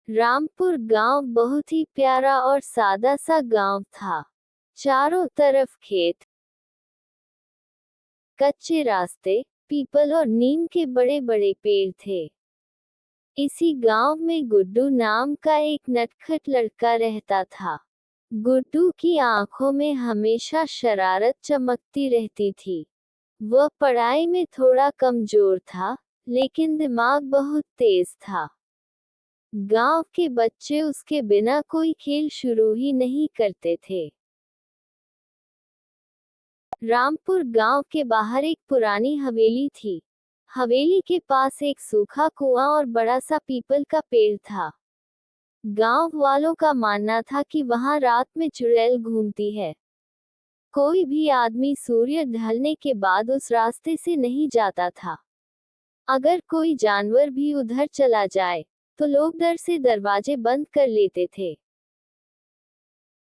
रामपुर गांव बहुत ही प्यारा और सादा सा गांव था। चारों तरफ खेत, कच्चे रास्ते, पीपल और नीम के बड़े बड़े पेड़ थे। इसी गांव में गुड्डू नाम का एक नटखट लड़का रहता था। गुड्डू की आंखों में हमेशा शरारत चमकती रहती थी। वह पढ़ाई में थोड़ा कमजोर था, लेकिन दिमाग बहुत तेज था। गांव के बच्चे उसके बिना कोई खेल शुरू ही नहीं करते थे। रामपुर गांव के बाहर एक पुरानी हवेली थी। हवेली के पास एक सूखा कुआं और बड़ा सा पीपल का पेड़ था। गांव वालों का मानना था कि वहां रात में चुड़ैल घूमती है। कोई भी आदमी सूर्य ढलने के बाद उस रास्ते से नहीं जाता था। अगर कोई जानवर भी उधर चला जाए, तो लोग डर से दरवाजे बंद कर लेते थे।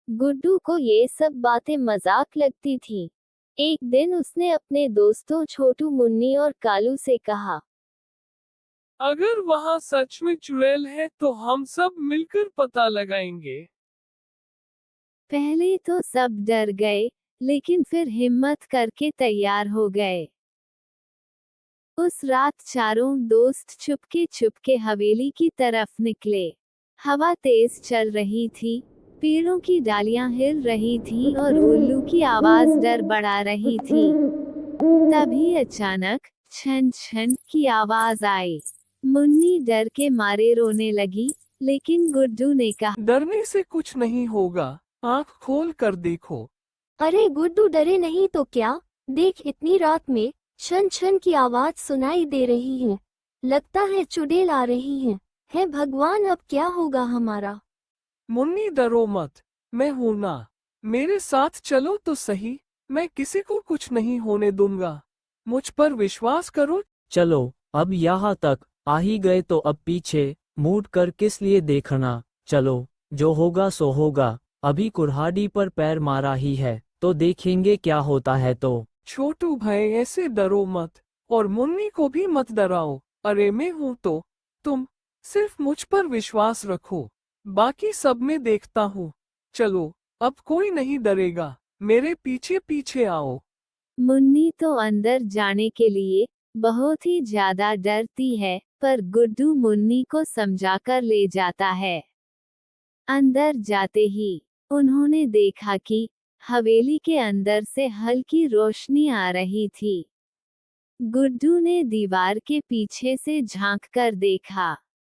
गुड्डू को ये सब बातें मजाक लगती थीं। एक दिन उसने अपने दोस्तों छोटू, मुन्नी और कालू से कहा, अगर वहाँ सच में चुड़ैल है तो हम सब मिलकर पता लगाएंगे। पहले तो सब डर गए, लेकिन फिर हिम्मत करके तैयार हो गए। उस रात चारों दोस्त चुपके चुपके हवेली की तरफ निकले। हवा तेज चल रही थी, पेड़ों की डालियां हिल रही थीं और उल्लू की आवाज डर बढ़ा रही थी। तभी अचानक छन छन की आवाज आई। मुन्नी डर के मारे रोने लगी, लेकिन गुड्डू ने कहा, डरने से कुछ नहीं होगा, आंख खोल कर देखो। अरे गुड्डू, डरे नहीं तो क्या? देख, इतनी रात में छन छन की आवाज सुनाई दे रही है। लगता है चुड़ैल आ रही है। हे भगवान, अब क्या होगा हमारा? मुन्नी डरो मत, मैं हूं ना। मेरे साथ चलो तो सही, मैं किसी को कुछ नहीं होने दूंगा। मुझ पर विश्वास करो। चलो, अब यहाँ तक आ ही गए तो अब पीछे मुड़ कर किस लिए देखना। चलो, जो होगा सो होगा। अभी कुल्हाड़ी पर पैर मारा ही है, तो देखेंगे क्या होता है। तो छोटू भाई, ऐसे डरो मत, और मुन्नी को भी मत डराओ। अरे मैं हूं तो। तुम सिर्फ मुझ पर विश्वास रखो, बाकी सब मैं देखता हूँ। चलो, अब कोई नहीं डरेगा, मेरे पीछे पीछे आओ। मुन्नी तो अंदर जाने के लिए बहुत ही ज्यादा डरती है, पर गुड्डू मुन्नी को समझाकर ले जाता है। अंदर जाते ही उन्होंने देखा कि हवेली के अंदर से हल्की रोशनी आ रही थी। गुड्डू ने दीवार के पीछे से झांक कर देखा।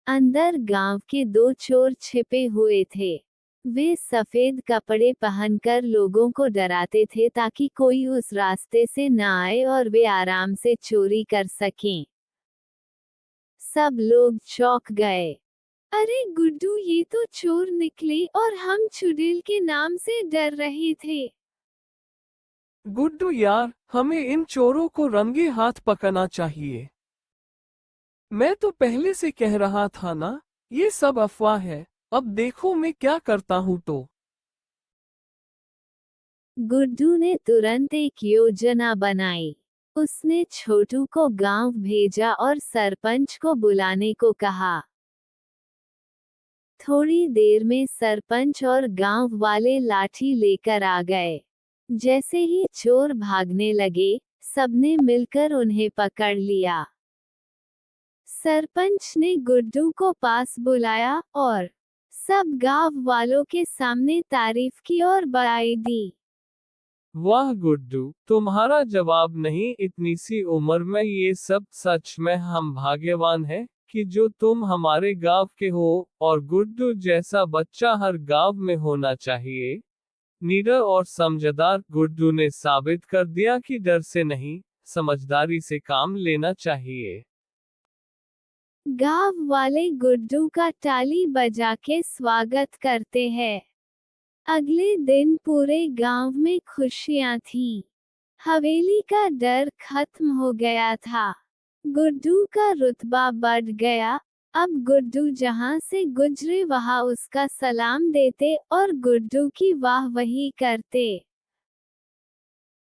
अंदर गांव के दो चोर छिपे हुए थे। वे सफेद कपड़े पहनकर लोगों को डराते थे ताकि कोई उस रास्ते से न आए और वे आराम से चोरी कर सकें। सब लोग चौंक गए। अरे गुड्डू, ये तो चोर निकले और हम चुड़ैल के नाम से डर रहे थे। गुड्डू यार, हमें इन चोरों को रंगे हाथ पकड़ना चाहिए। मैं तो पहले से कह रहा था ना, ये सब अफवाह है। अब देखो मैं क्या करता हूँ तो। गुड्डू ने तुरंत एक योजना बनाई। उसने छोटू को गांव भेजा और सरपंच को बुलाने को कहा। थोड़ी देर में सरपंच और गांव वाले लाठी लेकर आ गए। जैसे ही चोर भागने लगे, सबने मिलकर उन्हें पकड़ लिया। सरपंच ने गुड्डू को पास बुलाया और सब गांव वालों के सामने तारीफ की और बधाई दी। वाह गुड्डू, तुम्हारा जवाब नहीं। इतनी सी उम्र में ये सब, सच में हम भाग्यवान हैं कि जो तुम हमारे गांव के हो। और गुड्डू जैसा बच्चा हर गांव में होना चाहिए। निडर और समझदार गुड्डू ने साबित कर दिया कि डर से नहीं, समझदारी से काम लेना चाहिए। गांव वाले गुड्डू का ताली बजा के स्वागत करते हैं। अगले दिन पूरे गांव में खुशियां थीं। हवेली का डर खत्म हो गया था। गुड्डू का रुतबा बढ़ गया। अब गुड्डू जहां से गुजरे वहां उसका सलाम देते और गुड्डू की वाहवाही करते।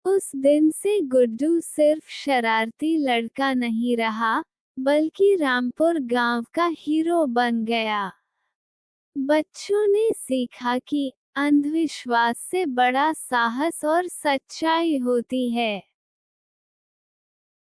उस दिन से गुड्डू सिर्फ शरारती लड़का नहीं रहा, बल्कि रामपुर गांव का हीरो बन गया। बच्चों ने सीखा कि अंधविश्वास से बड़ा साहस और सच्चाई होती है।